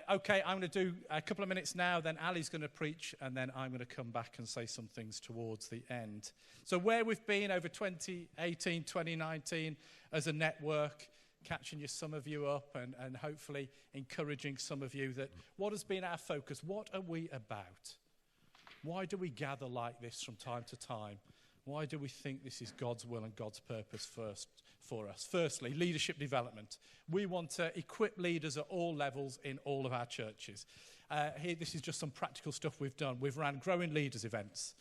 Okay, I'm going to do a couple of minutes now, then Ali's going to preach, and then I'm going to come back and say some things towards the end. So where we've been over 2018, 2019 as a network, catching some of you up and hopefully encouraging some of you that what has been our focus? What are we about? Why do we gather like this from time to time? Why do we think this is God's will and God's purpose first for us? Firstly, leadership development. We want to equip leaders at all levels in all of our churches. Here, this is just some practical stuff we've done. We've ran Growing Leaders events.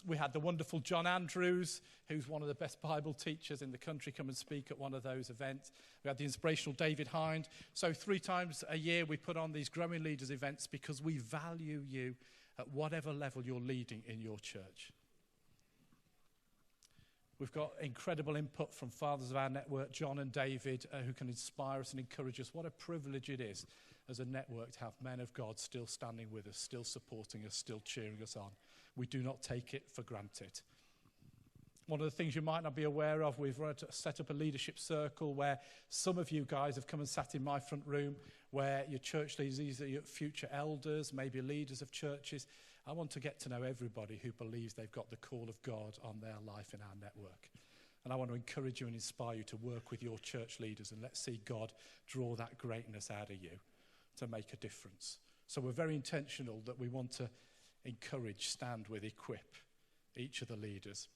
We had the wonderful John Andrews, who's one of the best Bible teachers in the country, come and speak at one of those events. We had the inspirational David Hind. So 3 times a year we put on these Growing Leaders events because we value you at whatever level you're leading in your church. We've got incredible input from fathers of our network, John and David, who can inspire us and encourage us. What a privilege it is as a network to have men of God still standing with us, still supporting us, still cheering us on. We do not take it for granted. One of the things you might not be aware of, we've set up a leadership circle where some of you guys have come and sat in my front room, where your church leaders, these are your future elders, maybe leaders of churches. I want to get to know everybody who believes they've got the call of God on their life in our network. And I want to encourage you and inspire you to work with your church leaders, and let's see God draw that greatness out of you to make a difference. So we're very intentional that we want to encourage, stand with, equip each of the leaders.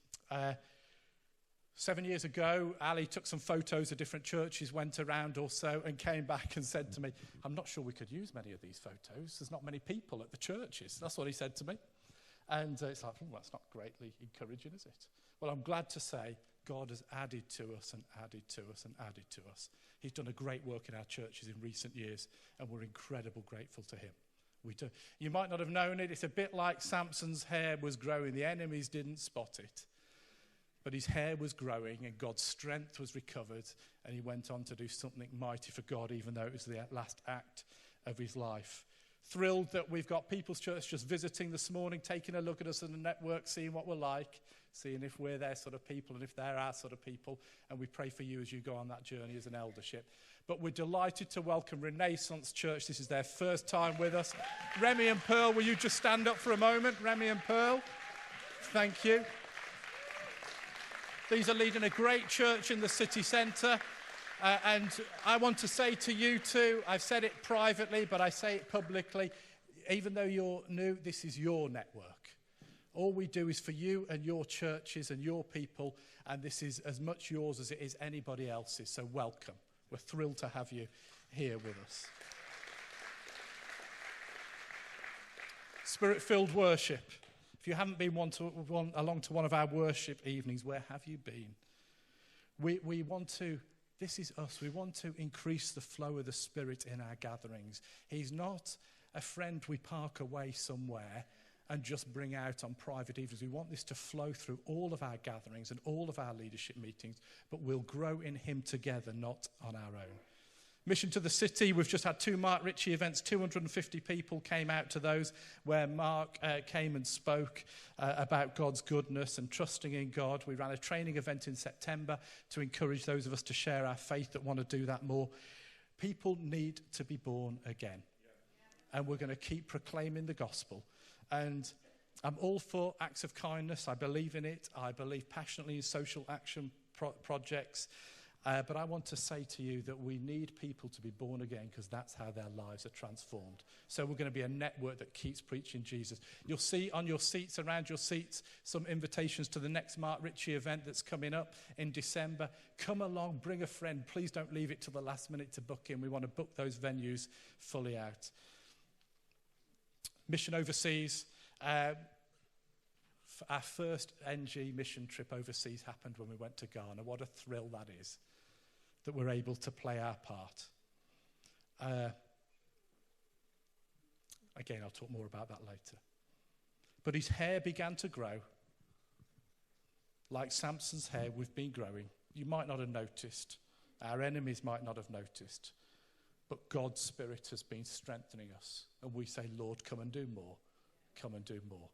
7 years ago, Ali took some photos of different churches, went around or so, and came back and said to me, I'm not sure we could use many of these photos. There's not many people at the churches. That's what he said to me. And it's like, that's not greatly encouraging, is it? Well, I'm glad to say God has added to us and added to us and added to us. He's done a great work in our churches in recent years, and we're incredibly grateful to him. We do. You might not have known it. It's a bit like Samson's hair was growing. The enemies didn't spot it. But his hair was growing and God's strength was recovered, and he went on to do something mighty for God, even though it was the last act of his life. Thrilled that we've got People's Church just visiting this morning, taking a look at us in the network, seeing what we're like, seeing if we're their sort of people and if they're our sort of people. And we pray for you as you go on that journey as an eldership. But we're delighted to welcome Renaissance Church. This is their first time with us. Remy and Pearl, will you just stand up for a moment? Remy and Pearl, thank you. These are leading a great church in the city centre. And I want to say to you too, I've said it privately, but I say it publicly, even though you're new, this is your network. All we do is for you and your churches and your people, and this is as much yours as it is anybody else's, so welcome. We're thrilled to have you here with us. Spirit-filled worship. If you haven't been along to one of our worship evenings, where have you been? We want to, this is us, we want to increase the flow of the Spirit in our gatherings. He's not a friend we park away somewhere and just bring out on private evenings. We want this to flow through all of our gatherings and all of our leadership meetings, but we'll grow in him together, not on our own. Mission to the City, we've just had 2 Mark Ritchie events. 250 people came out to those where Mark came and spoke about God's goodness and trusting in God. We ran a training event in September to encourage those of us to share our faith that want to do that more. People need to be born again. And we're going to keep proclaiming the gospel. And I'm all for acts of kindness. I believe in it. I believe passionately in social action projects. But I want to say to you that we need people to be born again, because that's how their lives are transformed. So we're going to be a network that keeps preaching Jesus. You'll see on your seats, around your seats, some invitations to the next Mark Ritchie event that's coming up in December. Come along, bring a friend. Please don't leave it to the last minute to book in. We want to book those venues fully out. Mission overseas. Our first NG mission trip overseas happened when we went to Ghana. What a thrill that is, that we're able to play our part. Again, I'll talk more about that later. But his hair began to grow. Like Samson's hair, we've been growing. You might not have noticed. Our enemies might not have noticed. But God's Spirit has been strengthening us. And we say, Lord, come and do more. Come and do more.